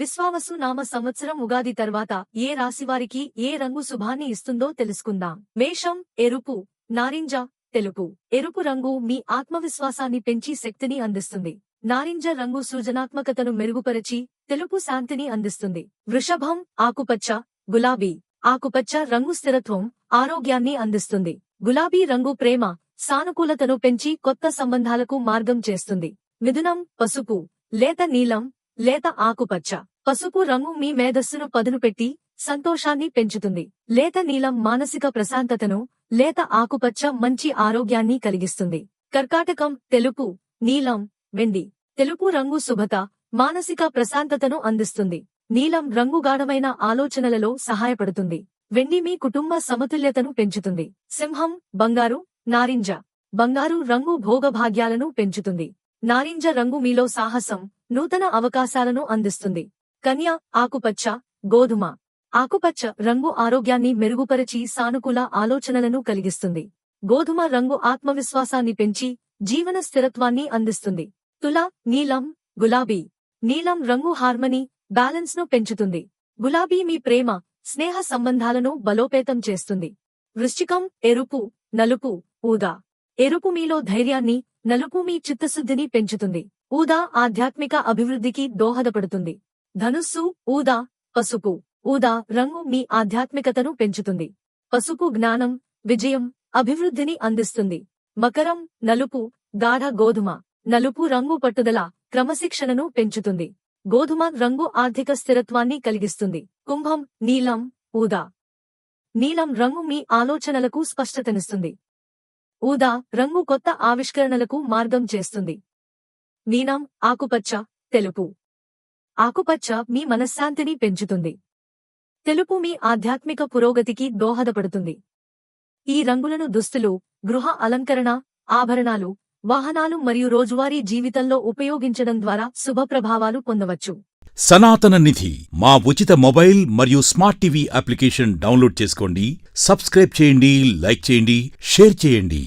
విశ్వావసు నామ సంవత్సరం ఉగాది తర్వాత ఏ రాశివారికి ఏ రంగు శుభాన్ని ఇస్తుందో తెలుసుకుందాం. మేషం, ఎరుపు, నారింజ, తెలుపు. ఎరుపు రంగు మీ ఆత్మవిశ్వాసాన్ని పెంచి శక్తిని అందిస్తుంది. నారింజ రంగు సృజనాత్మకతను మెరుగుపరిచి తెలుపు శాంతిని అందిస్తుంది. వృషభం, ఆకుపచ్చ, గులాబీ. ఆకుపచ్చ రంగు స్థిరత్వం, ఆరోగ్యాన్ని అందిస్తుంది. గులాబీ రంగు ప్రేమ, సానుకూలతను పెంచి కొత్త సంబంధాలకు మార్గం చేస్తుంది. మిథునం, పసుపు, లేత నీలం, లేత ఆకుపచ్చ. పసుపు రంగు మీ మేధస్సును పదునుపెట్టి సంతోషాన్ని పెంచుతుంది. లేత నీలం మానసిక ప్రశాంతతను, లేత ఆకుపచ్చ మంచి ఆరోగ్యాన్ని కలిగిస్తుంది. కర్కాటకం, తెలుపు, నీలం, వెండి. తెలుపు రంగు శుభత, మానసిక ప్రశాంతతను అందిస్తుంది. నీలం రంగు గాఢమైన ఆలోచనలలో సహాయపడుతుంది. వెండి మీ కుటుంబ సమతుల్యతను పెంచుతుంది. సింహం, బంగారు, నారింజ. బంగారు రంగు భోగభాగ్యాలను పెంచుతుంది. నారింజ రంగు మీలో సాహసం, నూతన అవకాశాలను అందిస్తుంది. కన్య, ఆకుపచ్చ, గోధుమ. ఆకుపచ్చ రంగు ఆరోగ్యాన్ని మెరుగుపరిచి సానుకూల ఆలోచనలను కలిగిస్తుంది. గోధుమ రంగు ఆత్మవిశ్వాసాన్ని పెంచి జీవన స్థిరత్వాన్ని అందిస్తుంది. తుల, నీలం, గులాబీ. నీలం రంగు హార్మనీ, బ్యాలెన్స్ ను పెంచుతుంది. గులాబీ మీ ప్రేమ, స్నేహ సంబంధాలను బలోపేతం చేస్తుంది. వృశ్చికం, ఎరుపు, నలుపు, ఊదా. ఎరుపు మీలో ధైర్యాన్ని, నలుపు మీ చిత్తశుద్ధిని పెంచుతుంది. ఊదా ఆధ్యాత్మిక అభివృద్ధికి దోహదపడుతుంది. ధనుస్సు, ఊదా, పసుపు. ఊదా రంగు మీ ఆధ్యాత్మికతను పెంచుతుంది. పసుపు జ్ఞానం, విజయం, అభివృద్ధిని అందిస్తుంది. మకరం, నలుపు, గాఢ గోధుమ. నలుపు రంగు పట్టుదల, క్రమశిక్షణను పెంచుతుంది. గోధుమ రంగు ఆర్థిక స్థిరత్వాన్ని కలిగిస్తుంది. కుంభం, నీలం, ఊదా. నీలం రంగు మీ ఆలోచనలకు స్పష్టతనిస్తుంది. ఊదా రంగు కొత్త ఆవిష్కరణలకు మార్గం చేస్తుంది. నీలం, ఆకుపచ్చ, తెలుపు. ఆకుపచ్చ మీ మనశ్శాంతిని పెంచుతుంది. తెలుపు మీ ఆధ్యాత్మిక పురోగతికి దోహదపడుతుంది. ఈ రంగులను దుస్తులు, గృహ అలంకరణ, ఆభరణాలు, వాహనాలు మరియు రోజువారీ జీవితంలో ఉపయోగించడం ద్వారా శుభప్రభావాలు పొందవచ్చు. సనాతన నిధి మా ఉచిత మొబైల్ మరియు స్మార్ట్ టీవీ అప్లికేషన్ డౌన్లోడ్ చేసుకోండి. సబ్స్క్రైబ్ చేయండి, లైక్ చేయండి, షేర్ చేయండి.